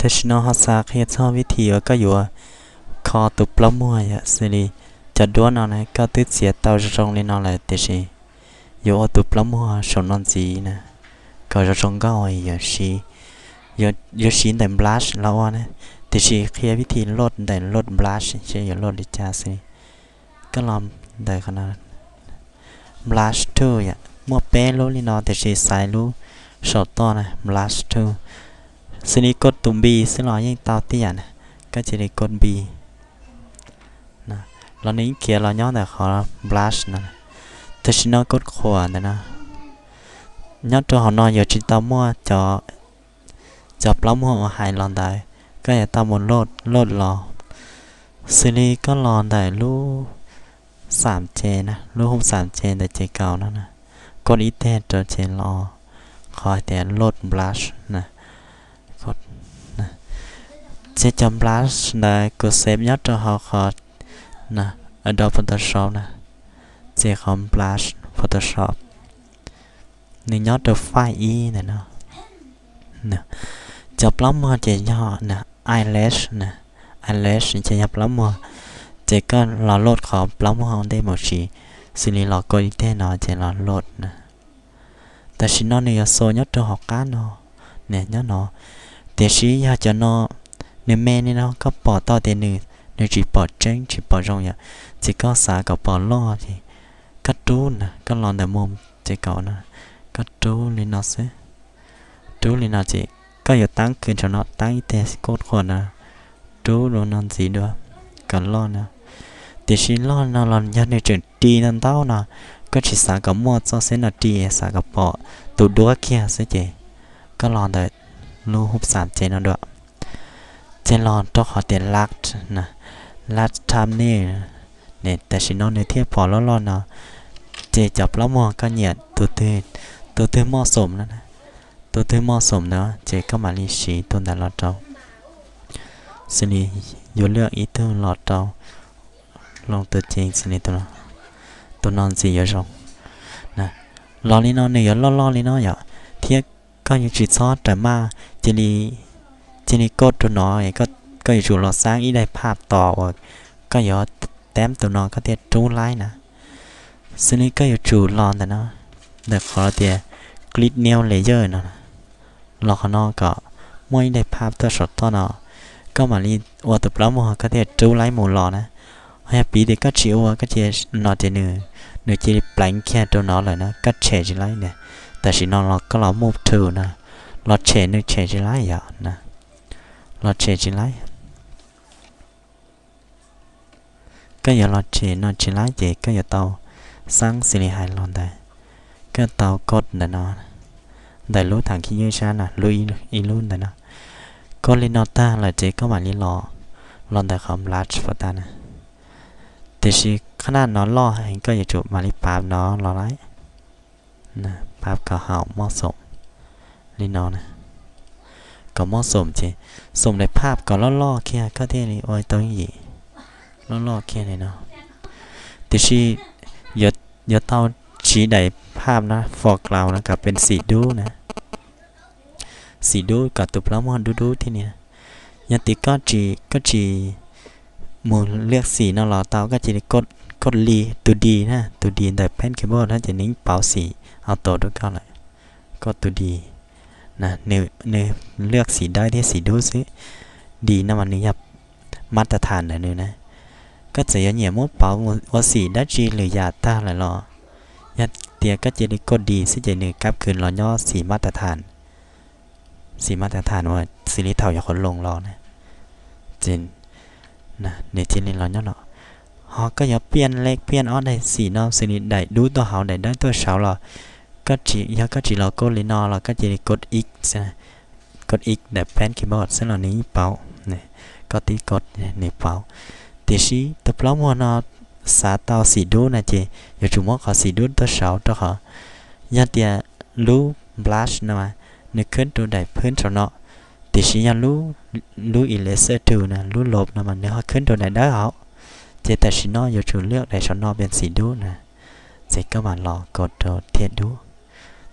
ถ้าฉันหัดสักเหตุชอบวิธีก็อยู่คอตุปล้มมัวอย่าสิริจะด้วนเอานะก็ติดเสียเตาจะตรงเลยนอนเลยแต่สิอยู่ตุปล้มมัวสนนอนจีนะก็จะตรงก็เอาอย่าชีอย่าชีแต่บลัชแล้วนะแต่สิเคลียร์วิธีลดแต่ลดบลัชใช่อย่าลดดิจ้าสิก็ลองได้ขนาดบลัชทูอย่ามัวเป้รู้เลยนอนแต่สิใส่รู้สดต่อนะบลัชทูสินี้กดตุ่มบีสิหล่อยังเตาเตี้ยนะก็จะได้กดบีนะเรานี้เขียนเราย้อนแต่ขอบลัชนะแต่ฉันกดขวานนะย้อนตัวหอนอนอยู่จิตตามัวจะปล้ำหัวหายลอนได้ก็อย่าตามบนโลดรอสินี้ก็รอนได้รู้3Jนะรู้หุ้ม3Jแต่เจเก่านั่นนะกดอีเตอร์ตัวเจรอคอยแต่โลดบลัชนะกดนะจะจำบลัชได้กดเซฟยัดตัวเขาขอนะ Adobe Photoshop นะเจคอมบลัช Photoshop นี่ยัดตัวไฟล์อีนะเนาะนะจะปล้ำมือเจย่อนะ eyelash นะ eyelash จะยับปล้ำมือเจก็รอโหลดขอปล้ำมือได้หมดชีสิริรอกดอีเตอร์เนาะเจรอโหลดนะแต่ชินอนเนี่ยโซยัดตัวหอกก้านเนาะเนี่ยยัดเนาะแต่ชีอยากจะนอเนื้อแม่นี่เนาะก็ปอต่อเตนึเนื้อจีปอเจ้งจีปอจงอย่างจีก็สากับปอล่อจีก็ดูนะก็ลองแต่มุมจีเก่านะก็ดูลินอสดูลินอจีก็อยู่ตั้งคืนชนะตั้งอีเตสโคตรคนนะดูโดนนอนสีด้วยกันล่อนะแต่ชีล่อนะลอนยัดในจุดดีนั่นเต้านะก็จีสากับมอดซอเซนดีสากับปอตัวดัวเคียเสเจก็ลองแต่รู้หุบ3Jนั่นด้วยเจนลอนต้องขอเตียนลักนะลักทำนี่เนี่ยแต่ชินนอนในเทียบพอแล้วนะเจจับแล้วมองก็เหยียดตัวเตือนเหมาะสมแล้วนะตัวเตือนเหมาะสมเนาะเจก็มาลีชีตัวแต่ละเจ้าสินี่อยู่เลือกอีเตอร์หลอดเจ้าลองตัวจริงสินี่ตัวนอนสีเยอะจงนะรอลีนอนเนี่ยล่อลีนอนอย่าเทียบก็อยู่จุดซอสแต่มาเจนี่กดตัวน้อยก็อยู่เราสร้างอีได้ภาพต่อก็อย่าแต้มตัวน้อยก็เทียจูไลนะซึ่งนี่ก็อยู่จูรอนแต่เนาะแต่ขอเทียกริดเนียวเลเยอร์นะเราข้างนอกก็ไม่ได้ภาพตัวสดตัวเนาะก็มาลีว่าตัวปลาหม้อก็เทียจูไลหมูหล่อนะให้ปีเด็กก็ชิวก็เทียนอเจเนื้อจีแปลงแค่ตัวน้อยเลยนะก็เฉยจีไลเนี่ยแต่สินอนเราก็เรามูฟทูนะเราเฉยนึกเฉยจีไลอย่านะเราเฉยจีไลก็อย่าเราเฉยนอนจีไลเจก็อย่าเตาสร้างสิริหายลอนได้ก็เตากดแต่นอนได้รู้ทางขี้ยืดช้านะรู้อีรุ่นแต่นะก็ลินอต้าเลยเจก็มาลีรอลอนแต่คำลัดฟตานะแต่ชีขนาดนอนรอให้ก็อย่าจูบมาลีปาบนอนรอไรนะปาบก็หาเหมาะสมลินอนะก็เหมาะสมเจสมในภาพก็ล่อๆแค่ก็เท่นี้โอ้ยตัวนี้ล่อๆแค่นี้เนาะแต่ชีอย่าเท่าชี้ใดภาพนะฟอร์กราวนะกับเป็นสีดูนะสีดูกับตัวพลามันดูที่เนี่ยยันติก็จีมูเลือกสีนั่นหรอเตาก็จะกดลีตัวดีนะตัวดีแต่แผ่นเคเบิลถ้าจะนิ้งเป่าสีเอาตัวด้วยกันเลยก็ตัวดีนะเนื้อเลือกสีได้ที่สีดูซิดีนะมันนี้ยับมาตรฐานเลยนะก็จะยันเหยียบมุดเป่าว่าสีได้จีหรือยาตาอะไรหรอยัดเตียก็จะได้กดดีซิจะเนื้อกับคืนรอย่อสีมาตรฐานว่าสีนี้เท่าอย่างคนลงรอนะเจนนะในที่นี้เราเนาะเขาก็อย่าเปลี่ยนเล็กเปลี่ยนอ้อได้สีนอสีนี้ได้ดูตัวเขาได้ตัวเสาเราก็จีเรากดลินอเราก็จะกดอีกนะกดอีกแบบแผ่นคีย์บอร์ดซึ่งเรานี้เป่าเนี่ยก็ตีกดเนี่ยเป่าแต่ชีตัวพร้อมหัวนอสาเตาสีดูนะเจอยู่จุดว่าเขาสีดูตัวเสาตัวเขายันเตียรู้บลัชนะมานึกขึ้นตัวใดเพื่อนชนะแต่ชียันรู้อิเลเซอร์ตูนะรู้ลบนะมันเนี่ยขึ้นตัวไหนได้เหรอเจแต่ชีนออยู่จุดเลือกได้ชนะเป็นสีดูนะเจก็มารอกดตัวเทียดดู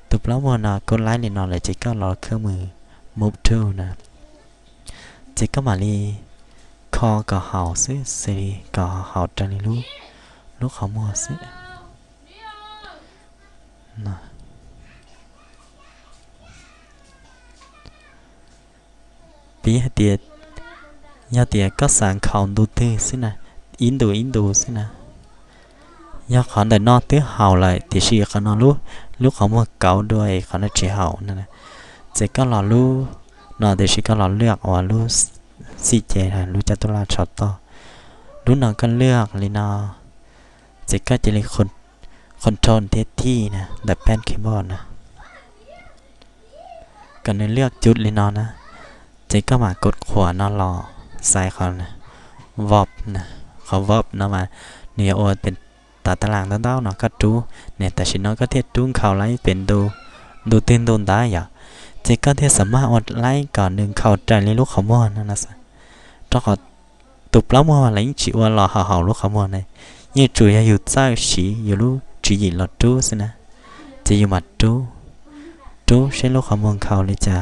ตัวพร้อมหัวนอกดไลน์เลยนอนเลยเจก็รอเครื่องมือ move to นะ chỉ có mà đi kho cả hậu xí xí cả hậu trên đi lúc lúc họ mua xí nè bí hết tiệt nhà tiệt có sản khẩu đầu tư xí nè in đồ xí nè nhà họ để nó tới hậu lại thì chỉ có nó lúc họ mua cậu đuôi họ nó chỉ hậu nè chỉ có là lúc nó thì chỉ có là lược hoặc lúc xì chè là lúc cho tôi là chọt to lúc nào cần lược thì nó chỉ có chỉ là control thế thì nè đặt pen keyboard nè cần nên lược chút thì nó nè chỉ có mà cột khỏa nó lò sai còn nè vọp nè khó vọp nó mà nhiều ôเป็นตารางเต้าเนาะก็จูเนี่ยแต่ฉันน้อยก็เทียบจูงเขาไล่เป็นดูตีนโดนได้อย่าเจ๊ก็เทียบสามารถอดไล่ก่อนหนึ่งเขาใจเลยลูกเขาม้วนนั่นนะสิถ้าเขาตุบแล้วม้วนไล่จีว่าหล่อห่าวลูกเขาม้วนเลยยี่จุยอยู่ใต้สีอยู่ลูกจีหยินหลอดจูสินะจะอยู่มัดจูใช้ลูกเขาม้วนเขาเลยจ้า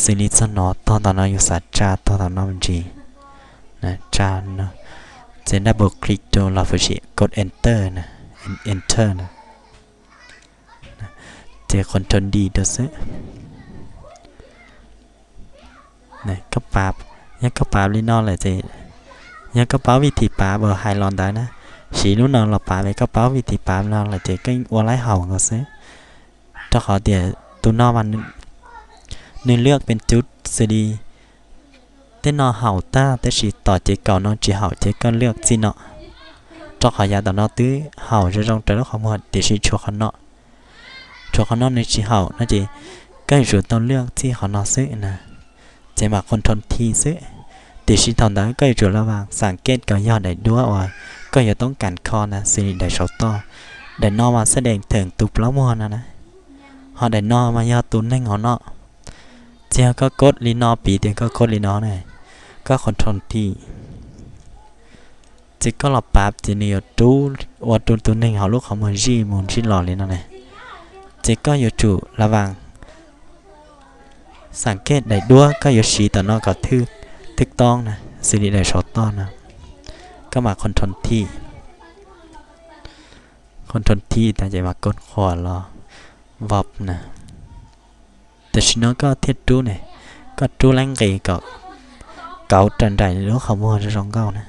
สิ่งนี้จะนอตอนนั้นอยู่สัจจาตอนนั้นมันจีนะจานเนาะจะดับเบิลคลิกตัวเราฝึกชีกด enter นะ enter นะจะคอนโทรลดีตัวซึนะก็ปราบยังก็ปราบลินอเลยจะยังก็ปราบวิธีปราบเบอร์ไฮลอนได้นะสีนู้นนอนเราปราบไปก็ปราบวิธีปราบเราเลยจะก็วัวไล่เห่าก็ซึถ้าขอเดี๋ยวตัวนอมันนึงเลือกเป็นจุดสดีแต่นอเห่าตาแต่สีต่อเจ๊เก่านอนจีเห่าเจ๊ก็เลือกจีเนาะจอกขายาต่อนอตื้อเห่าจะต้องแต่ละของมันเดี๋ยวสีชัวขันเนาะชัวขันเนาะในจีเห่าน่าจะใกล้จุดต้องเลือกที่เขานอซื้อนะเจ๊มาคนทนทีซื้อเดี๋ยวสีตอนนั้นใกล้จุดระหว่างสังเกตกับยอดได้ด้วยว่าก็อย่าต้องการคอนะสิริได้ชอบต่อได้นอมาแสดงถึงตุบล้อมัวนะhọได้นอมายาตุนในเขาเนาะเจ้าก็กดลีนอปีเดียวก็กดลีนอเนี่ยก็คอนโทรลที่จิก็หลับปั๊บจีนี่จูวัดตัวหนึ่งเขาลูกเขาเหมือนจีมุนชิหล่อเลยนั่นแหละจิก็อยู่จู่ระวังสังเกตได้ด้วยก็อยู่สีแต่นอกก็ทึกต้องนะสิริได้ชอตต้อนนะก็มาคอนโทรลที่แต่จะมากดขวาล้อวับนะแต่ฉันก็เทียบจูเนี่ยก็จูแรงเกย์ก็เก่าจันใจแล้วเขามัวจะร้องเก่านะ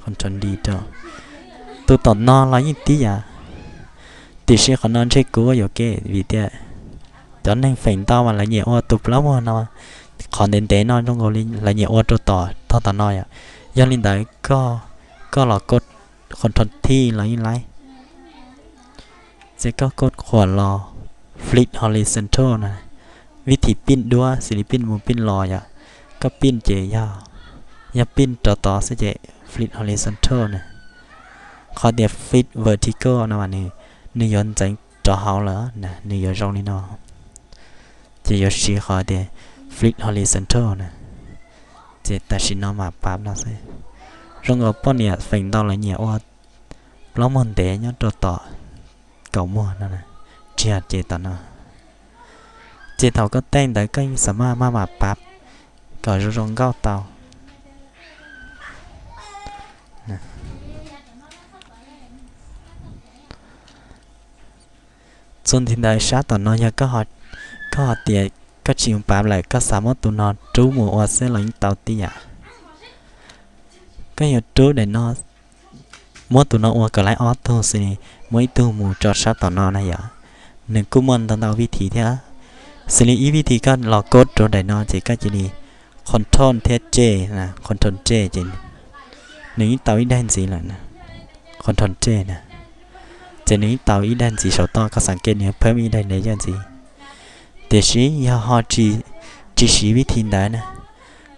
คนจนดีจ้ะตัวตอนนอนแล้วยิ่งตีอ่ะตีเชื่อเขานอนใช้กูอยู่เก๋วิเดียตอนนั้นฝันต่อมาละเอียดว่าตุบแล้วมัวนอนขอเดินเตะนอนตรงโอลินละเอียดว่าตัวต่อตอนนอนอ่ะย้อนลินได้ก็หลอกกดคนทนที่แล้วยิ่งไรเจ๊ก็กดขวดรอFlip horizontal นะวิธีปิ้นด้วยศิลปินมุมปิ้นลอยอ่ะก็ปิ้นเจียอย่าปิ้นต่อซะเจ Flip horizontal นะขอเดี๋ยว Flip vertical นะวันนี้นี่ย้อนใจจ่อเฮาเหรอนะนี่ย้อนตรงนี้เนาะจะย้อนชี้ขอเดี๋ยว Flip horizontal นะเจแต่ชินเอามาปั๊บนะสิรงเอาป้อนเนี่ยฝังตอนละเนี่ยว่าล้อมันเตะย้อนต่อเก่ามัวนั่นนะเจตนาเจเต่าก็แต่งแต่ก็สามารถมาปั๊บก็จะรงเก้าเต่าส่วนที่ได้ชาต่อนอยก็หอเตียก็ชิมปั๊บเลยก็สามารถตัวนอนจูหมูอเส้นหลังเต่าเตียก็อยู่จูได้นอนมัวตัวนอนก็ไล่ออโต้สิmỗi tu mù cho sát tao nó này à nên cũng muốn tao vị trí thế xử lý vị trí cái lò cốt rồi để nó chỉ cái gì control thế chế nè control chế chỉ nếu tao ý đen gì là nè control chế nè chỉ nếu tao ý đen gì số to có sáng kiến nhớ phơi ý đen đấy cho gì để sĩ họ chỉ sĩ vị trí đấy nè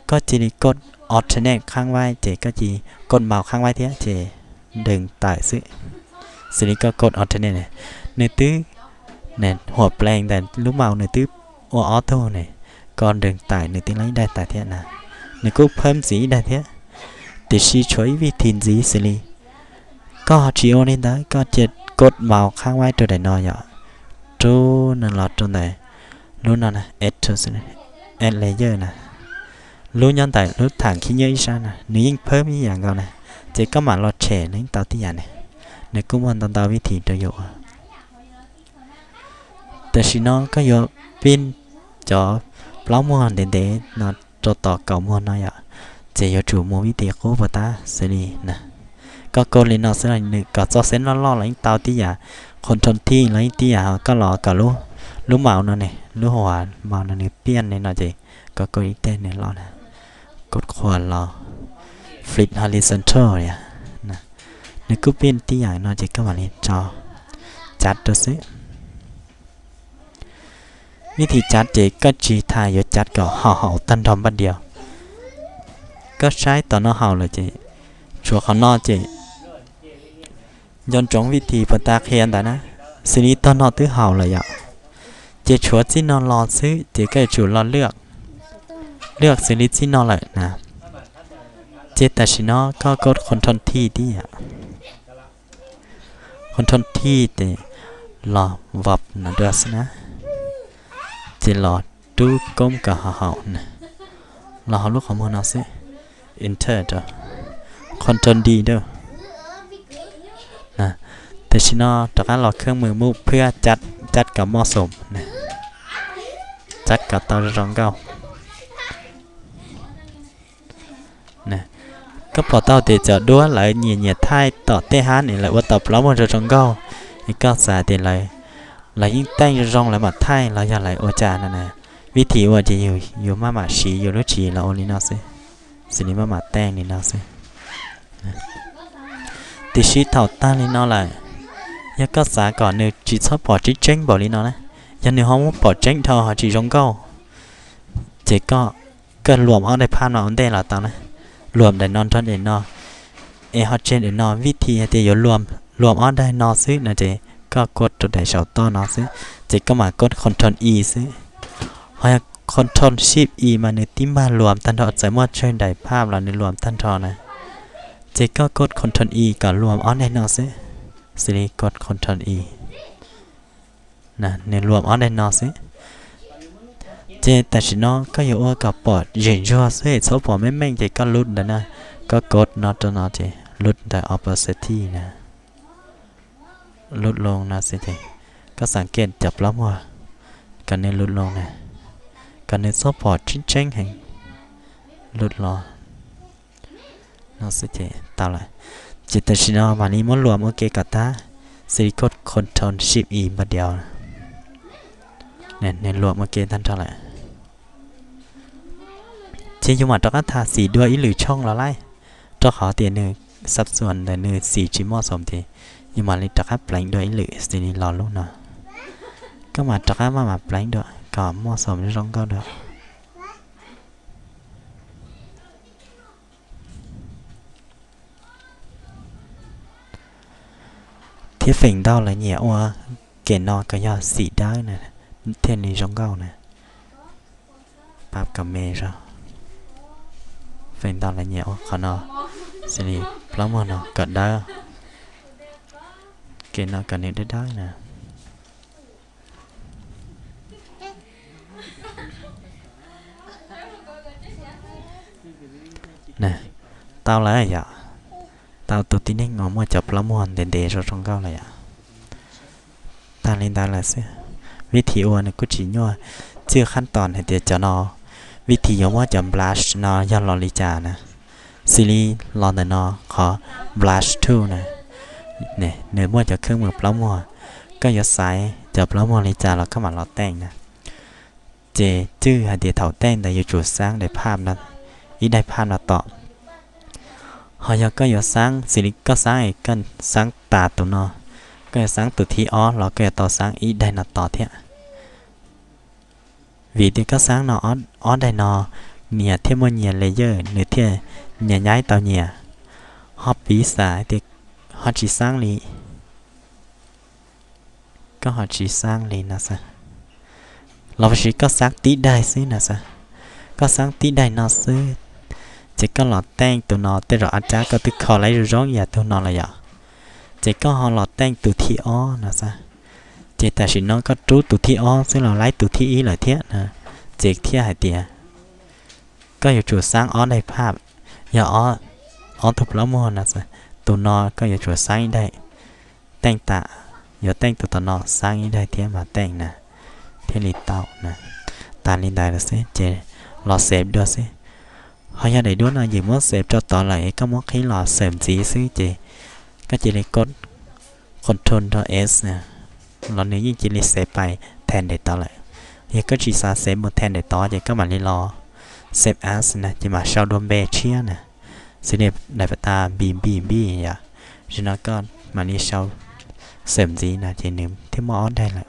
có chỉ cốt alternate ข้างไว้chỉ có chỉ cốt màu ข้างไว้thế chỉ đừng tại sựสิ่งนี้ก็กดออโต้เนี่ยในตื้อเนี่ยหัวแปลงแต่ลูกเมาในตื้อออโต้เนี่ยก่อนเดินตายในตื้อไล่ได้แต่เท่านั้นในกูเพิ่มสีได้เท่าแต่ชีช่วยวิธีสีสิ่งนี้ก็จีโอนี่ได้ก็จะกดเมาข้างไว้ตัวใดน้อยอ่ะจูนั่นหลอดตัวไหนรู้นั่นนะเอสตัวสิ add layer nè luôn nhân tại lúc thẳng khi nhớ sao nè nếu như phớm như vậy coi nè chỉ có mà lo trẻ nên tao tí này nếu cũng quan tâm tao với thì cho dụแต่สิน้องก็อยู่เป็นจอปล้อมมัวเด็ดๆนอจอต่อเก่ามัวน้อยอ่ะจะอยู่จู่มัววิธีโคบตาสิลีนะก็โกลินอสอะไรนึกก็จอเส้นล่อๆหลังเตาที่อย่าคนทนที่หลังที่อย่าก็รอก็รู้เมานั่นนี่รู้หัวเมานั่นนี่เปี้ยนนี่น่ะจีก็โกลิเต้นนี่รอนะกดขวานรอฟลิปฮอริซอนทัลเนี่ยนะนึกก็เปี้ยนที่อย่างน่ะจีก็มานี่จอจัดตัวซิวิธีจัดเจก็จีทายยจัดก็ห่อตันทอมบัดเดียวก็ใช้ต่อหน้าห่อเลยเจชัวเขานอเจย้อนจงวิธีปตาเคียนแต่นะสินี้ตอนนอตื้อห่อเลยอ่ะเจชัวจีนอนรอซื้อเจก็ชัวรอเลือกสินี้จีนอนเลยนะเจแต่ชินอก็กดคนทนที่ดีอ่ะคนทนที่เจรอวับนะเดือดนะchỉ lọt tu công cả hậu nè là họ lúc họ muốn nói sẽ enter đó content đi đâu nèแต่ชิโน่จากนั้นเราเครื่องมือมุกเพื่อจัดกับเหมาะสมนยจัดกับตาร้องเก้านยก็พอเต้าเดี๋ยวจะดูอะไรเหยียดท้ายต่อเตะฮานี่แหละว่าต่อปล้ำมันจะร้องเก้านี่ก็สาเดี๋ยวเลยlà những tay rong lại mặt thay là giờ lại ô trà này vị trí ở chỉ nhiều mà xí nhiều lúc chỉ là only nó sẽ đi mà tay thì nó sẽ thì xí thảo ta thì nó lại giờ các xã còn nếu chỉ sắp bỏ chỉ tranh bỏ đi nó này giờ nếu không bỏ tranh thôi họ chỉ rong câu chỉ có cần luồn ở đây pan vào vấn đề là tao này luồn để non thân để nó họ trên để nó vị trí thì giờ luồn ở đây nó xí là chỉก็กดตัวใดเสาต้อเนาะซิจะก็มากด Ctrl E ซิพอ Ctrl Shift E มาในติ้มบ้านรวมตันทอจะมอดช่วยได้ภาพเราในรวมตันทอนะจะก็กด Ctrl E ก็รวมออนได้เนาะซิสิกด Ctrl E นะในรวมออนได้เนาะซิเจแต่ฉันเนาะก็อยู่กับปอดยิงชัวซิโซ่ปอดไม่แม่งจะก็ลุดนะก็กดเนาะตัวเนาะเจลุดแต่ opacity นะลดลงนะสิทีก็สังเกตจับแล้วว่ากันในลดลงนะกันในซัพพอร์ตชิ้นเช้งแห่งลดลงนะสิทีตาละจิตชินาวันนี้มันรวมโอเคกับตาสิกดคอนโทรลชิปอีมาเดียวเนี่ยในรวมโอเคท่านเท่าไหร่เชื่อว่าต้องทาสีด้วยหรือช่องละไล่ต้องขอเตียนหนึ่งสัดส่วนแต่หนึ่งสีชิ้นเหมาะสมทีnhưng mà lịch trắc plánh đôi lự thì đi lò lúc nào các mà trắc mà plánh được cả mua sắm trong cao được thiết phình đau là nhẹ qua kẻ nọ cái giờ xỉ đá này thiên đi trong cao này bắp cầm mê ra phình đau là nhẹ khó nọ sẽ đi lắm hơn nọ cận đá kể nó cần đến đó nè nè tao lấy vậy tao tụt tí nên ngồi mua chập lắm hoàn để rồi trong cao này ạ ta lên ta là sẽวิธีอ้วนก็chỉ nhoi chưaขั้นตอนให้เดี๋ยวจะนอวิธียว่าจะ blush นอยาลอลิจานะซีรีส์ลอนแต่นอขอ blush 2นะเนี่ยเนื้อมั่วจะเครื่องมือปล้ำมั่วก็ยศสายจะปล้ำมั่วเลยจ้าเราเข้ามาเราแต่งนะเจจื้อหาเดียเถาแต่งแต่อยู่จุดสร้างได้ภาพนั้นอีได้ภาพเราต่อหอยก็ยศสร้างสิริก็สร้างอีกกันสร้างตาตัวนอก็สร้างตัวที่อ้อเราก็ต่อสร้างอีได้นัดต่อเท่าvì thì có sáng nó ở đây nó nhẹ thêm một nhẹ layer nữa thì nhẹ nhái tao nhẹ họ bí xả thì họ chỉ sáng lý có họ chỉ sáng lý nè saoเราchỉ có sáng tí đại xí nè sao có sáng tí đại nó xí chỉ có lọt tên tụi nó tên rồi ăn trái có từ khó lấy rồi rong nhà tụi nó là vậy chỉ có họ lọt tên tụi thi ó nè sao chỉ ta chỉ nói có trú tụi thi ó sẽ là lấy tụi thi ý là thiết nè เจกเที่ยหายเตียก็อยู่จุดสร้างอ้อในภาพอย่าอ้อถูกแล้วมัวนะสิตัวนอก็อยู่จุดสร้างได้แต่งตาอย่าแต่งตัวนอสร้างได้เที่ยมาแต่งนะเที่ยลิเต้านะตาลินได้ละสิเจรอเซฟด้วยสิเขาอยากได้ด้วยนะยิ่งมั่วเซฟจอต่อไหลก็มั่วขี้หล่อเสริมจีซื้อเจก็จะได้กดCtrl ตัว S เนี่ยเราเนี่ยยิ่งจะรีเซฟไปแทนได้ต่อเลยยังก็จีซาเซฟหมดแทนได้ต่อยังก็มาลีรอเซฟ as นะจะมาชาวดวงเบเชียนะสิเนี่ยได้ปตาบีอย่าฉะนั้นก็มาลีชาวเสริมจีนะจะนึมที่มอได้แหละ